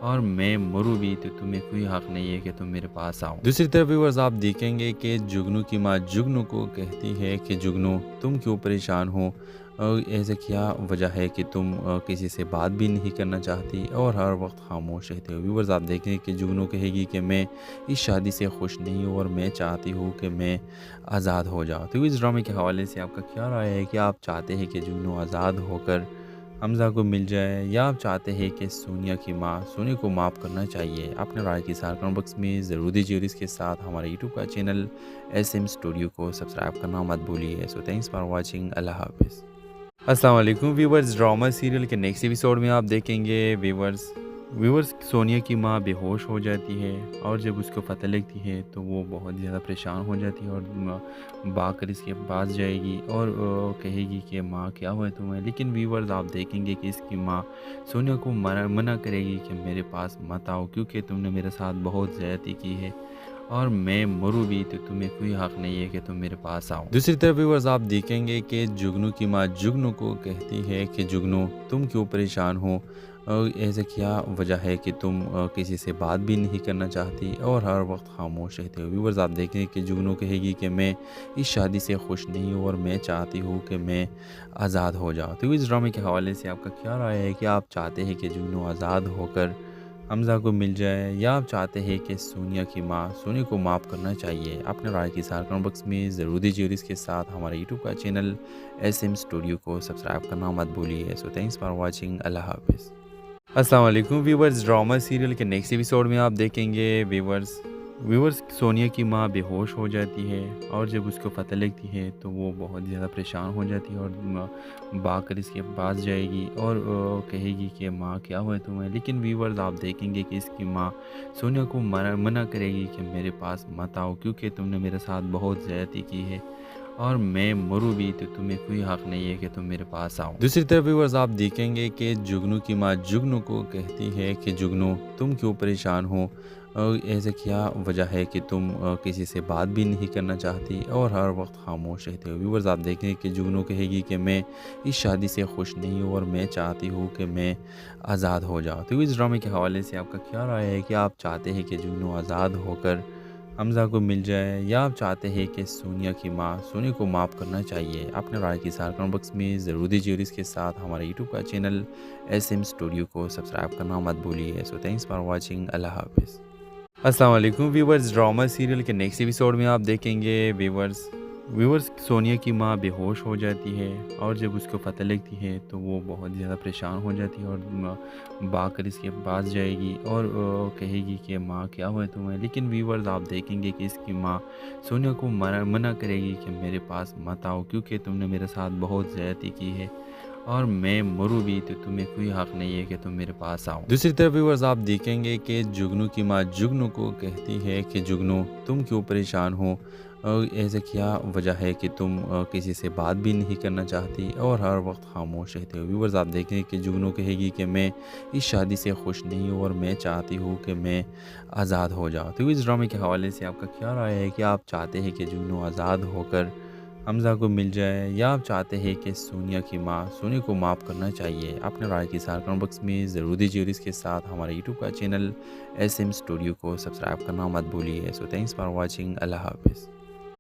और मैं मरूँ भी तो तुम्हें कोई हक नहीं है कि तुम मेरे पास आओ। दूसरी तरफ व्यूअर्स आप देखेंगे कि जुगनू की माँ जुगनू को कहती है कि जुगनू तुम क्यों परेशान हो, ऐसा क्या वजह है कि तुम किसी से बात भी नहीं करना चाहती और हर वक्त खामोश रहते हो। व्यूअर्स आप देखेंगे कि जुगनू कहेगी कि मैं इस शादी से खुश नहीं हूँ और मैं चाहती हूँ कि मैं आज़ाद हो जाऊँ। तो इस ड्रामे के हवाले से आपका क्या राय है कि आप चाहते हैं कि जुगनू आज़ाद होकर हमज़ा को मिल जाए, या आप चाहते हैं कि सोनिया की माँ सोनी को माफ़ करना चाहिए? अपने राय के साथ कमेंट बॉक्स में ज़रूर दीजिए और इसके साथ हमारे यूट्यूब का चैनल SM स्टूडियो को सब्सक्राइब करना मत भूलिए। So thanks for watching. अल्लाह हाफ़िज़। अस्सलाम वालेकुम व्यूवर्स, ड्रामा सीरियल के नेक्स्ट एपिसोड में आप देखेंगे व्यूवर्स सोनिया की माँ बेहोश हो जाती है और जब उसको पता लगती है तो वो बहुत ज़्यादा परेशान हो जाती है और भागकर इसके पास जाएगी और कहेगी कि माँ क्या हुआ है तुम्हें। लेकिन व्यूवर्स आप देखेंगे कि इसकी माँ सोनिया को मना करेगी कि मेरे पास मत आओ, क्योंकि तुमने मेरे साथ बहुत ज़्यादती की है और मैं मरूँ भी तो तुम्हें कोई हक नहीं है कि तुम मेरे पास आओ। दूसरी तरफ व्यूअर्स आप देखेंगे कि जुगनू की माँ जुगनू को कहती है कि जुगनू तुम क्यों परेशान हो, ऐसा क्या वजह है कि तुम किसी से बात भी नहीं करना चाहती और हर वक्त खामोश रहते हो। व्यूअर्स आप देखेंगे कि जुगनू कहेगी कि मैं इस शादी से खुश नहीं हूँ और मैं चाहती हूँ कि मैं आज़ाद हो जाऊँ। तो इस ड्रामे के हवाले से आपका क्या राय है कि आप चाहते हैं कि जुगनू आज़ाद होकर हमज़ा को मिल जाए, या आप चाहते हैं कि सोनिया की माँ सोनी को माफ़ करना चाहिए? अपने राय के साथ कमेंट बॉक्स में ज़रूर दीजिए और इसके साथ हमारे यूट्यूब का चैनल SM स्टूडियो को सब्सक्राइब करना मत भूलिए। So thanks for watching. अल्लाह हाफ़िज़। अस्सलाम वालेकुम व्यूवर्स, ड्रामा सीरियल के नेक्स्ट एपिसोड में आप देखेंगे व्यूवर्स सोनिया की माँ बेहोश हो जाती है और जब उसको पता लगती है तो वो बहुत ज़्यादा परेशान हो जाती है और भागकर इसके पास जाएगी और कहेगी कि माँ क्या हुआ है तुम्हें। लेकिन व्यूवर्स आप देखेंगे कि इसकी माँ सोनिया को मना करेगी कि मेरे पास मत आओ, क्योंकि तुमने मेरे साथ बहुत ज़्यादती की है और मैं मरूँ भी तो तुम्हें कोई हक नहीं है कि तुम मेरे पास आओ। दूसरी तरफ व्यूअर्स आप देखेंगे कि जुगनू की माँ जुगनू को कहती है कि जुगनू तुम क्यों परेशान हो, और ऐसे क्या वजह है कि तुम किसी से बात भी नहीं करना चाहती और हर वक्त खामोश रहते हो। व्यूअर्स आप देखेंगे कि जुगनू कहेगी कि मैं इस शादी से खुश नहीं हूँ और मैं चाहती हूँ कि मैं आज़ाद हो जाऊँ। तो इस ड्रामे के हवाले से आपका क्या राय है कि आप चाहते हैं कि जुगनू आज़ाद होकर हमज़ा को मिल जाए, या आप चाहते हैं कि सोनिया की माँ सोनिया को माफ़ करना चाहिए? अपने राय की सार कमेंट बॉक्स में ज़रूर दीजिए और इसके साथ हमारे यूट्यूब का चैनल SM स्टूडियो को सब्सक्राइब करना मत भूलिए। So thanks for watching. अल्लाह हाफिज़। अस्सलाम वालेकुम व्यूवर्स, ड्रामा सीरियल के नेक्स्ट एपिसोड में आप देखेंगे व्यूवर्स सोनिया की माँ बेहोश हो जाती है, और जब उसको पता लगती है तो वो बहुत ज़्यादा परेशान हो जाती है और भागकर इसके पास जाएगी और कहेगी कि माँ क्या हुआ है तुम्हें। लेकिन व्यूवर्स आप देखेंगे कि इसकी माँ सोनिया को मना करेगी कि मेरे पास मत आओ, क्योंकि तुमने मेरे साथ बहुत ज़्यादती की है और मैं मरूँ भी तो तुम्हें कोई हक नहीं है कि तुम मेरे पास आओ। दूसरी तरफ व्यूअर्स आप देखेंगे कि जुगनू की माँ जुगनू को कहती है कि जुगनू तुम क्यों परेशान हो, और ऐसे क्या वजह है कि तुम किसी से बात भी नहीं करना चाहती और हर वक्त खामोश रहते हो। व्यूअर्स आप देखेंगे कि जुगनू कहेगी कि मैं इस शादी से खुश नहीं हूँ और मैं चाहती हूँ कि मैं आज़ाद हो जाऊँ। तो इस ड्रामे के हवाले से आपका क्या राय है कि आप चाहते हैं कि जुगनू आज़ाद होकर हमज़ा को मिल जाए, या आप चाहते हैं कि सोनिया की माँ सोनिया को माफ़ करना चाहिए? अपने राय की सार कमेंट बॉक्स में ज़रूर दीजिए और इसके साथ हमारे यूट्यूब का चैनल SM स्टूडियो को सब्सक्राइब करना मत भूलिए। So thanks for watching. अल्लाह हाफिज़।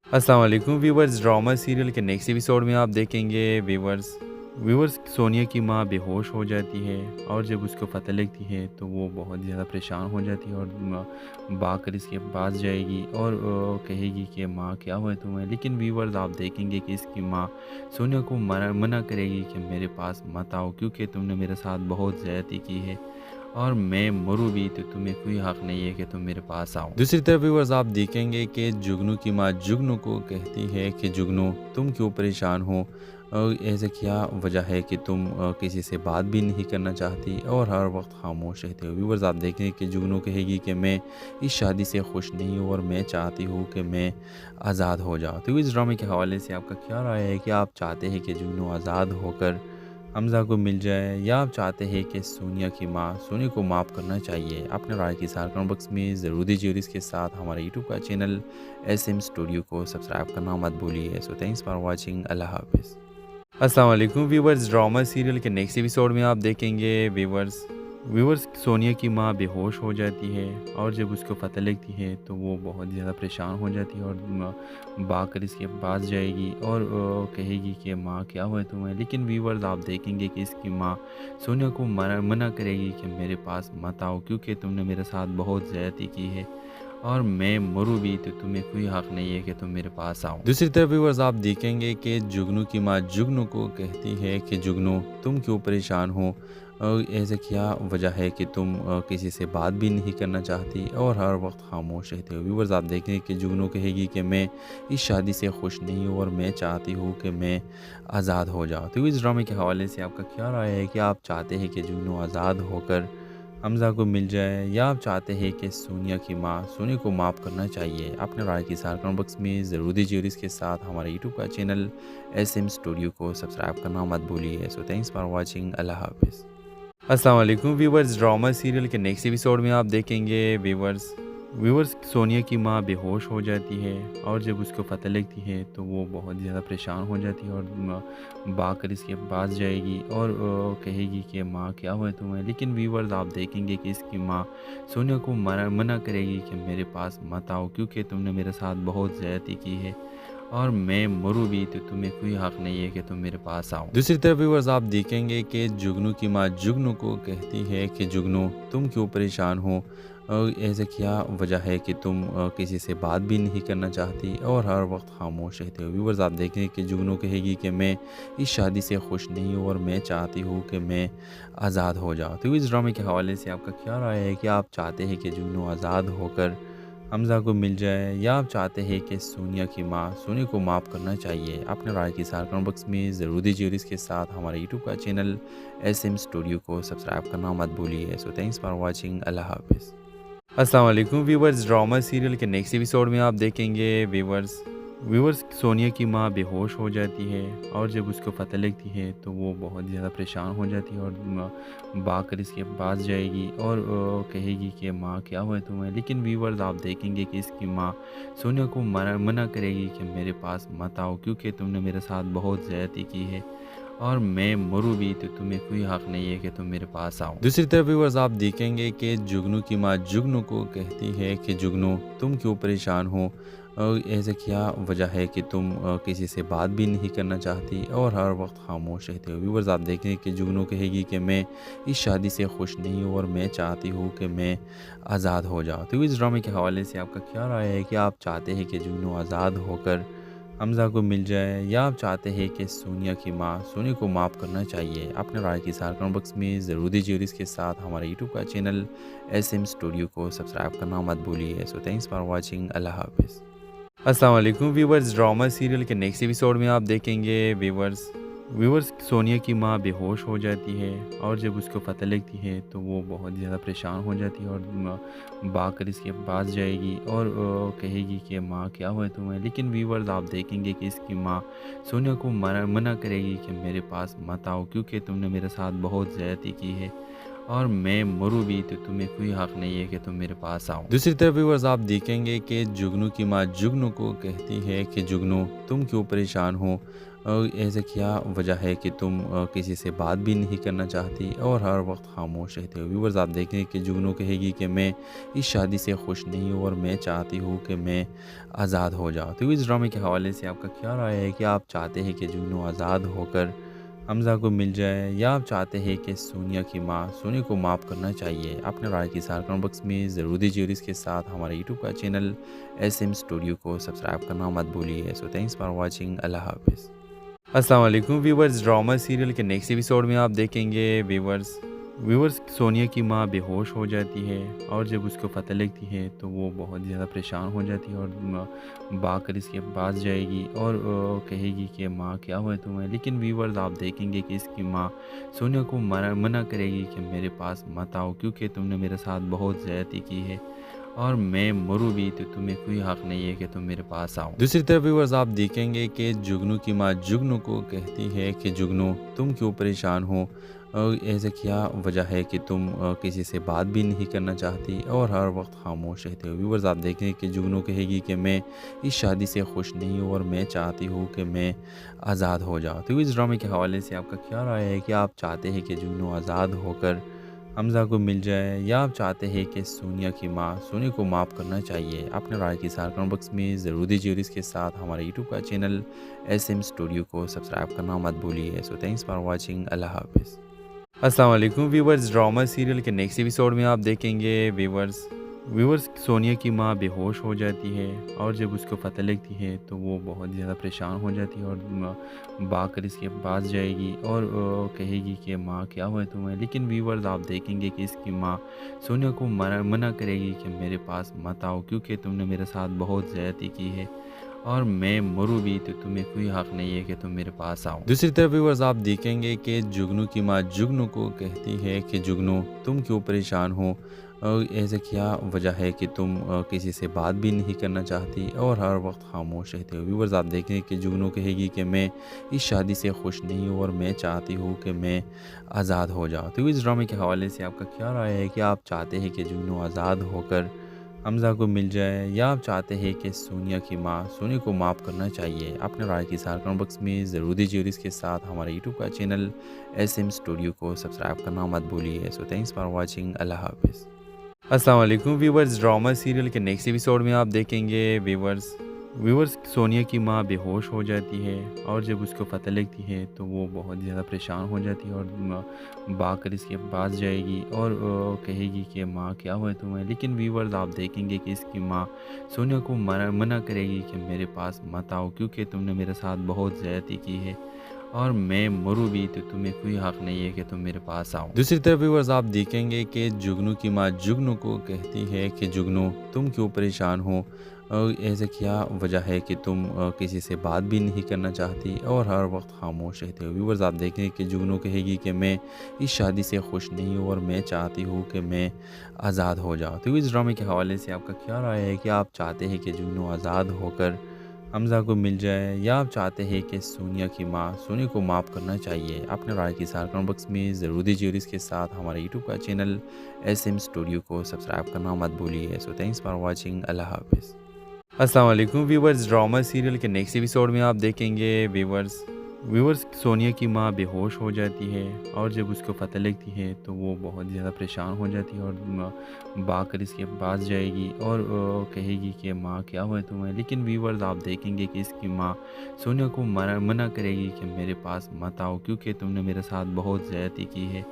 अस्सलाम वालेकुम व्यूवर्स, ड्रामा सीरियल के नेक्स्ट एपिसोड में आप देखेंगे व्यूवर्स सोनिया की माँ बेहोश हो जाती है, और जब उसको पता लगती है तो वो बहुत ज़्यादा परेशान हो जाती है और भागकर इसके पास जाएगी और कहेगी कि माँ क्या हुआ है तुम्हें। लेकिन व्यूवर्स आप देखेंगे कि इसकी माँ सोनिया को मना करेगी कि मेरे पास मत आओ, क्योंकि तुमने मेरे साथ बहुत ज़्यादती की है और मैं मरूँ भी तो तुम्हें कोई हक नहीं है कि तुम मेरे पास आओ। दूसरी तरफ व्यूअर्स आप देखेंगे कि जुगनू की माँ जुगनू को कहती है कि जुगनू तुम क्यों परेशान हो, और ऐसे क्या वजह है कि तुम किसी से बात भी नहीं करना चाहती और हर वक्त खामोश रहते हो। व्यूअर्स आप देखेंगे कि जुगनू कहेगी कि मैं इस शादी से खुश नहीं हूँ और मैं चाहती हूँ कि मैं आज़ाद हो जाऊँ। तो इस ड्रामे के हवाले से आपका क्या राय है कि आप चाहते हैं कि जुगनू आज़ाद होकर हमज़ा को मिल जाए, या आप चाहते हैं कि सोनिया की माँ सोनिया को माफ़ करना चाहिए? अपने राय की सार कमेंट बॉक्स में ज़रूर दीजिए और इसके साथ हमारे यूट्यूब का चैनल SM स्टूडियो को सब्सक्राइब करना मत भूलिए। So thanks for watching. अल्लाह हाफिज़। अस्सलाम वालेकुम व्यूवर्स, ड्रामा सीरियल के नेक्स्ट एपिसोड में आप देखेंगे व्यूवर्स सोनिया की माँ बेहोश हो जाती है, और जब उसको पता लगती है तो वो बहुत ज़्यादा परेशान हो जाती है और भागकर इसके पास जाएगी और कहेगी कि माँ क्या हुआ है तुम्हें। लेकिन व्यूवर्स आप देखेंगे कि इसकी माँ सोनिया को मना करेगी कि मेरे पास मत आओ, क्योंकि तुमने मेरे साथ बहुत ज़्यादती की है और मैं मरूँ भी तो तुम्हें कोई हक नहीं है कि तुम मेरे पास आओ। दूसरी तरफ व्यूअर्स आप देखेंगे कि जुगनू की माँ जुगनू को कहती है कि जुगनू तुम क्यों परेशान हो, और ऐसे क्या वजह है कि तुम किसी से बात भी नहीं करना चाहती और हर वक्त खामोश रहते हो। व्यूअर्स आप देखेंगे कि जुगनू कहेगी कि मैं इस शादी से खुश नहीं हूँ और मैं चाहती हूँ कि मैं आज़ाद हो जाऊँ। तो इस ड्रामे के हवाले से आपका क्या राय है कि आप चाहते हैं कि जुगनू आज़ाद होकर हमज़ा को मिल जाए, या आप चाहते हैं कि सोनिया की माँ सोनिया को माफ़ करना चाहिए? अपने राय की सार कमेंट बॉक्स में ज़रूर दीजिए और इसके साथ हमारे यूट्यूब का चैनल SM स्टूडियो को सब्सक्राइब करना मत भूलिए। So thanks for watching. अल्लाह हाफिज़। अस्सलाम वालेकुम व्यूवर्स, ड्रामा सीरियल के नेक्स्ट एपिसोड में आप देखेंगे व्यूवर्स सोनिया की माँ बेहोश हो जाती है, और जब उसको पता लगती है तो वो बहुत ज़्यादा परेशान हो जाती है और भागकर इसके पास जाएगी और कहेगी कि माँ क्या हुआ है तुम्हें। लेकिन व्यूवर्स आप देखेंगे कि इसकी माँ सोनिया को मना करेगी कि मेरे पास मत आओ, क्योंकि तुमने मेरे साथ बहुत ज़्यादती की है और मैं मरूँ भी तो तुम्हें कोई हक नहीं है कि तुम मेरे पास आओ। दूसरी तरफ व्यूअर्स आप देखेंगे कि जुगनू की माँ जुगनू को कहती है कि जुगनू तुम क्यों परेशान हो, और ऐसे क्या वजह है कि तुम किसी से बात भी नहीं करना चाहती और हर वक्त खामोश रहते हो। व्यूअर्स आप देखेंगे कि जुगनू कहेगी कि मैं इस शादी से खुश नहीं हूँ और मैं चाहती हूँ कि मैं आज़ाद हो जाऊँ। तो इस ड्रामे के हवाले से आपका क्या राय है कि आप चाहते हैं कि जुगनू आज़ाद होकर हमज़ा को मिल जाए, या आप चाहते हैं कि सोनिया की माँ सोनिया को माफ़ करना चाहिए? अपने राय की सार कमेंट बॉक्स में ज़रूर दीजिए और इसके साथ हमारे यूट्यूब का चैनल SM स्टूडियो को सब्सक्राइब करना मत भूलिए। So thanks for watching. अल्लाह हाफिज़। अस्सलाम वालेकुम व्यूवर्स, ड्रामा सीरियल के नेक्स्ट एपिसोड में आप देखेंगे व्यूअर्स सोनिया की माँ बेहोश हो जाती है और जब उसको पता लगती है तो वो बहुत ज़्यादा परेशान हो जाती है और भागकर इसके पास जाएगी और कहेगी कि माँ क्या हुआ है तुम्हें। लेकिन व्यूअर्स आप देखेंगे कि इसकी माँ सोनिया को मना करेगी कि मेरे पास मत आओ, क्योंकि तुमने मेरे साथ बहुत ज़्यादती की है और मैं मरूँ भी तो तुम्हें कोई हक नहीं है कि तुम मेरे पास आओ। दूसरी तरफ व्यूअर्स आप देखेंगे कि जुगनू की माँ जुगनू को कहती है कि जुगनू तुम क्यों परेशान हो, ऐसा क्या वजह है कि तुम किसी से बात भी नहीं करना चाहती और हर वक्त खामोश रहते हो। व्यूअर्स आप देखेंगे कि जुगनू कहेगी कि मैं इस शादी से खुश नहीं हूँ और मैं चाहती हूँ कि मैं आज़ाद हो जाऊँ। तो इस ड्रामे के हवाले से आपका क्या राय है कि आप चाहते हैं कि जुगनू आज़ाद होकर हमज़ा को मिल जाए या आप चाहते हैं कि सोनिया की माँ सोनिया को माफ़ करना चाहिए? अपने राय की सार कमेंट बॉक्स में ज़रूर दीजिए और इसके साथ हमारे यूट्यूब का चैनल SM स्टूडियो को सब्सक्राइब करना मत भूलिए। So thanks for watching. अल्लाह हाफिज़। अस्सलाम वालेकुम व्यूवर्स, ड्रामा सीरियल के नेक्स्ट एपिसोड में आप देखेंगे व्यूवर्स सोनिया की माँ बेहोश हो जाती है और जब उसको पता लगती है तो वो बहुत ज़्यादा परेशान हो जाती है और भागकर इसके पास जाएगी और कहेगी कि माँ क्या हुआ है तुम्हें। लेकिन व्यूवर्स आप देखेंगे कि इसकी माँ सोनिया को मना करेगी कि मेरे पास मत आओ, क्योंकि तुमने मेरे साथ बहुत ज़्यादती की है और मैं मरूँ भी तो तुम्हें कोई हक नहीं है कि तुम मेरे पास आओ। दूसरी तरफ व्यूअर्स आप देखेंगे कि जुगनू की माँ जुगनू को कहती है कि जुगनू तुम क्यों परेशान हो, ऐसा क्या वजह है कि तुम किसी से बात भी नहीं करना चाहती और हर वक्त खामोश रहते हो। व्यूअर्स आप देखेंगे कि जुगनू कहेगी कि मैं इस शादी से खुश नहीं हूँ और मैं चाहती हूँ कि मैं आज़ाद हो जाऊँ। तो इस ड्रामे के हवाले से आपका क्या राय है कि आप चाहते हैं कि जुगनू आज़ाद होकर हमज़ा को मिल जाए या आप चाहते हैं कि सोनिया की माँ सोनिया को माफ़ करना चाहिए? अपने राय की सार कमेंट बॉक्स में ज़रूर दीजिए और इसके साथ हमारे यूट्यूब का चैनल SM स्टूडियो को सब्सक्राइब करना मत भूलिए। So thanks for watching. अल्लाह हाफिज़। अस्सलाम वालेकुम व्यूवर्स, ड्रामा सीरियल के नेक्स्ट एपिसोड में आप देखेंगे व्यूवर्स सोनिया की माँ बेहोश हो जाती है और जब उसको पता लगती है तो वो बहुत ज़्यादा परेशान हो जाती है और भागकर इसके पास जाएगी और कहेगी कि माँ क्या हुआ है तुम्हें। लेकिन व्यूवर्स आप देखेंगे कि इसकी माँ सोनिया को मना करेगी कि मेरे पास मत आओ, क्योंकि तुमने मेरे साथ बहुत ज़्यादती की है और मैं मरूँ भी तो तुम्हें कोई हक नहीं है कि तुम मेरे पास आओ। दूसरी तरफ व्यूअर्स आप देखेंगे कि जुगनू की माँ जुगनू को कहती है कि जुगनू तुम क्यों परेशान हो, ऐसा क्या वजह है कि तुम किसी से बात भी नहीं करना चाहती और हर वक्त खामोश रहते हो। व्यूअर्स आप देखेंगे कि जुगनू कहेगी कि मैं इस शादी से खुश नहीं हूँ और मैं चाहती हूँ कि मैं आज़ाद हो जाऊँ। तो इस ड्रामे के हवाले से आपका क्या राय है कि आप चाहते हैं कि जुगनू आज़ाद होकर हमज़ा को मिल जाए या आप चाहते हैं कि सोनिया की माँ सोनिया को माफ़ करना चाहिए? अपने राय की सार कमेंट बॉक्स में ज़रूर दीजिए और इसके साथ हमारे यूट्यूब का चैनल SM स्टूडियो को सब्सक्राइब करना मत भूलिए। So thanks for watching. अल्लाह हाफिज़। अस्सलाम वालेकुम व्यूवर्स, ड्रामा सीरियल के नेक्स्ट एपिसोड में आप देखेंगे व्यूवर्स सोनिया की माँ बेहोश हो जाती है और जब उसको पता लगती है तो वो बहुत ज़्यादा परेशान हो जाती है और भागकर इसके पास जाएगी और कहेगी कि माँ क्या हुआ है तुम्हें। लेकिन व्यूवर्स आप देखेंगे कि इसकी माँ सोनिया को मना करेगी कि मेरे पास मत आओ, क्योंकि तुमने मेरे साथ बहुत ज़्यादती की है और मैं मरूँ भी तो तुम्हें कोई हक नहीं है कि तुम मेरे पास आओ। दूसरी तरफ व्यूअर्स आप देखेंगे कि जुगनू की माँ जुगनू को कहती है कि जुगनू तुम क्यों परेशान हो, ऐसा क्या वजह है कि तुम किसी से बात भी नहीं करना चाहती और हर वक्त खामोश रहते हो। व्यूअर्स आप देखेंगे कि जुगनू कहेगी कि मैं इस शादी से खुश नहीं हूँ और मैं चाहती हूँ कि मैं आज़ाद हो जाऊँ। तो इस ड्रामे के हवाले से आपका क्या राय है कि आप चाहते हैं कि जुगनू आज़ाद होकर हमज़ा को मिल जाए या आप चाहते हैं कि सोनिया की माँ सोनिया को माफ़ करना चाहिए? अपने राय की सार कमेंट बॉक्स में ज़रूर दीजिए और इसके साथ हमारे यूट्यूब का चैनल SM स्टूडियो को सब्सक्राइब करना मत भूलिए। So thanks for watching. अल्लाह हाफिज़। अस्सलाम वालेकुम व्यूवर्स, ड्रामा सीरियल के नेक्स्ट एपिसोड में आप देखेंगे व्यूवर्स सोनिया की माँ बेहोश हो जाती है और जब उसको पता लगती है तो वो बहुत ज़्यादा परेशान हो जाती है और भागकर इसके पास जाएगी और कहेगी कि माँ क्या हुआ है तुम्हें। लेकिन व्यूवर्स आप देखेंगे कि इसकी माँ सोनिया को मना करेगी कि मेरे पास मत आओ, क्योंकि तुमने मेरे साथ बहुत ज़्यादती की है और मैं मरूँ भी तो तुम्हें कोई हक नहीं है कि तुम मेरे पास आओ। दूसरी तरफ व्यूअर्स आप देखेंगे कि जुगनू की माँ जुगनू को कहती है कि जुगनू तुम क्यों परेशान हो, ऐसा क्या वजह है कि तुम किसी से बात भी नहीं करना चाहती और हर वक्त खामोश रहते हो। व्यूअर्स आप देखेंगे कि जुगनू कहेगी कि मैं इस शादी से खुश नहीं हूँ और मैं चाहती हूँ कि मैं आज़ाद हो जाऊँ। तो इस ड्रामे के हवाले से आपका क्या राय है कि आप चाहते हैं कि जुगनू आज़ाद होकर हमज़ा को मिल जाए, या आप चाहते हैं कि सोनिया की माँ सोनिया को माफ़ करना चाहिए? अपने राय की इज़हार कमेंट बॉक्स में ज़रूर दीजिए और इसके साथ हमारे यूट्यूब का चैनल SM स्टूडियो को सब्सक्राइब करना मत भूलिए। So thanks for watching. अल्लाह हाफ़िज़। अस्सलाम वालेकुम व्यूवर्स, ड्रामा सीरियल के नेक्स्ट एपिसोड में आप देखेंगे व्यूवर्स सोनिया की माँ बेहोश हो जाती है और जब उसको पता लगती है तो वो बहुत ज़्यादा परेशान हो जाती है और भागकर इसके पास जाएगी और कहेगी कि माँ क्या हुआ है तुम्हें। लेकिन व्यूवर्स आप देखेंगे कि इसकी माँ सोनिया को मना करेगी कि मेरे पास मत आओ, क्योंकि तुमने मेरे साथ बहुत ज़्यादती की है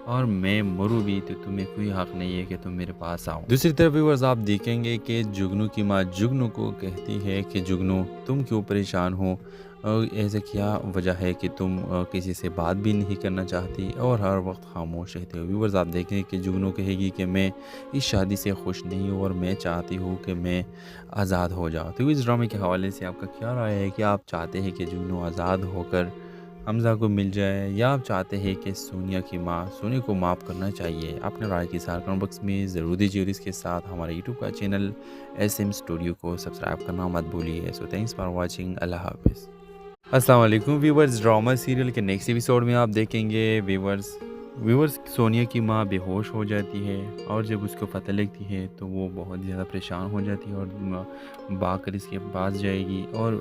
और मैं मरूँ भी तो तुम्हें कोई हक़ नहीं है कि तुम मेरे पास आओ। दूसरी तरफ व्यूवर्स आप देखेंगे कि जुगनू की माँ जुगनू को कहती है कि जुगनू तुम क्यों परेशान हो, ऐसा क्या वजह है कि तुम किसी से बात भी नहीं करना चाहती और हर वक्त खामोश रहते हो। व्यूवर्स आप देखेंगे कि जुगनू कहेगी कि मैं इस शादी से खुश नहीं हूँ और मैं चाहती हूँ कि मैं आज़ाद हो जाऊँ। तो इस ड्रामे के हवाले से आपका क्या राय है कि आप चाहते हैं कि जुगनू आज़ाद होकर हमज़ा को मिल जाए, या आप चाहते हैं कि सोनिया की माँ सोनिया को माफ़ करना चाहिए? अपने राय की इज़हार कमेंट बॉक्स में ज़रूर दीजिए और इसके साथ हमारे यूट्यूब का चैनल SM स्टूडियो को सब्सक्राइब करना मत भूलिए। So thanks for watching. अल्लाह हाफ़िज़। अस्सलाम वालेकुम व्यूवर्स, ड्रामा सीरियल के नेक्स्ट एपिसोड में आप देखेंगे व्यूवर्स सोनिया की माँ बेहोश हो जाती है और जब उसको पता लगती है तो वो बहुत ज़्यादा परेशान हो जाती है और भागकर इसके पास जाएगी और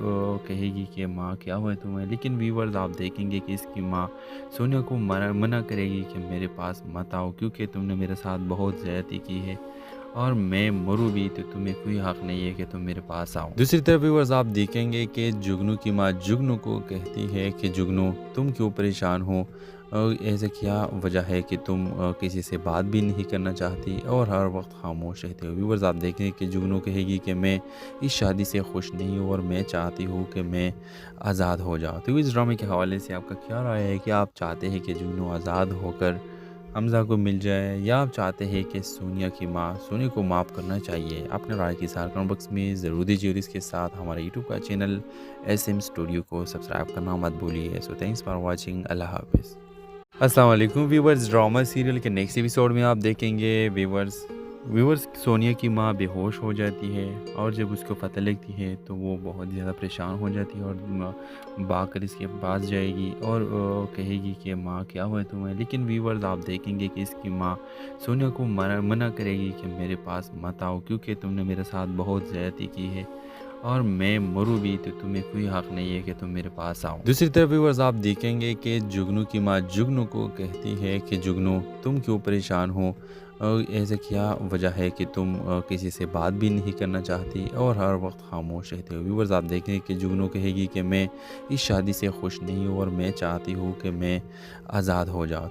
कहेगी कि माँ क्या हुआ है तुम्हें। लेकिन व्यूवर्स आप देखेंगे कि इसकी माँ सोनिया को मना करेगी कि मेरे पास मत आओ, क्योंकि तुमने मेरे साथ बहुत ज़्यादती की है और मैं मरूँ भी तो तुम्हें कोई हक़ नहीं है कि तुम मेरे पास आओ। दूसरी तरफ व्यूवर्स आप देखेंगे कि जुगनू की माँ जुगनू को कहती है कि जुगनू तुम क्यों परेशान हो, ऐसा क्या वजह है कि तुम किसी से बात भी नहीं करना चाहती और हर वक्त खामोश रहते हो। व्यूवर्स आप देखेंगे कि जुगनू कहेगी कि मैं इस शादी से खुश नहीं हूँ और मैं चाहती हूँ कि मैं आज़ाद हो जाऊँ। तो इस ड्रामे के हवाले से आपका क्या राय है कि आप चाहते हैं कि जुगनू आज़ाद होकर हमज़ा को मिल जाए, या आप चाहते हैं कि सोनिया की माँ सोनिया को माफ़ करना चाहिए? अपने राय की इज़हार कमेंट बॉक्स में ज़रूर दीजिए और इसके साथ हमारे यूट्यूब का चैनल SM स्टूडियो को सब्सक्राइब करना मत भूलिए। So thanks for watching. अल्लाह हाफ़िज़। अस्सलाम वालेकुम व्यूवर्स, ड्रामा सीरियल के नेक्स्ट एपिसोड में आप देखेंगे व्यूवर्स सोनिया की माँ बेहोश हो जाती है और जब उसको पता लगती है तो वो बहुत ज़्यादा परेशान हो जाती है और भागकर इसके पास जाएगी और कहेगी कि माँ क्या हुआ है तुम्हें। लेकिन व्यूवर्स आप देखेंगे कि इसकी माँ सोनिया को मना करेगी कि मेरे पास मत आओ, क्योंकि तुमने मेरे साथ बहुत ज़्यादती की है और मैं मरूँ भी तो तुम्हें कोई हक़ नहीं है कि तुम मेरे पास आओ। दूसरी तरफ व्यूवर्स आप देखेंगे कि जुगनू की माँ जुगनू को कहती है कि जुगनू तुम क्यों परेशान हो, ऐसा क्या वजह है कि तुम किसी से बात भी नहीं करना चाहती और हर वक्त खामोश रहते हो। व्यूवर्स आप देखेंगे कि जुगनू कहेगी कि मैं इस शादी से खुश नहीं हूँ और मैं चाहती हूँ कि मैं आज़ाद हो जाऊँ।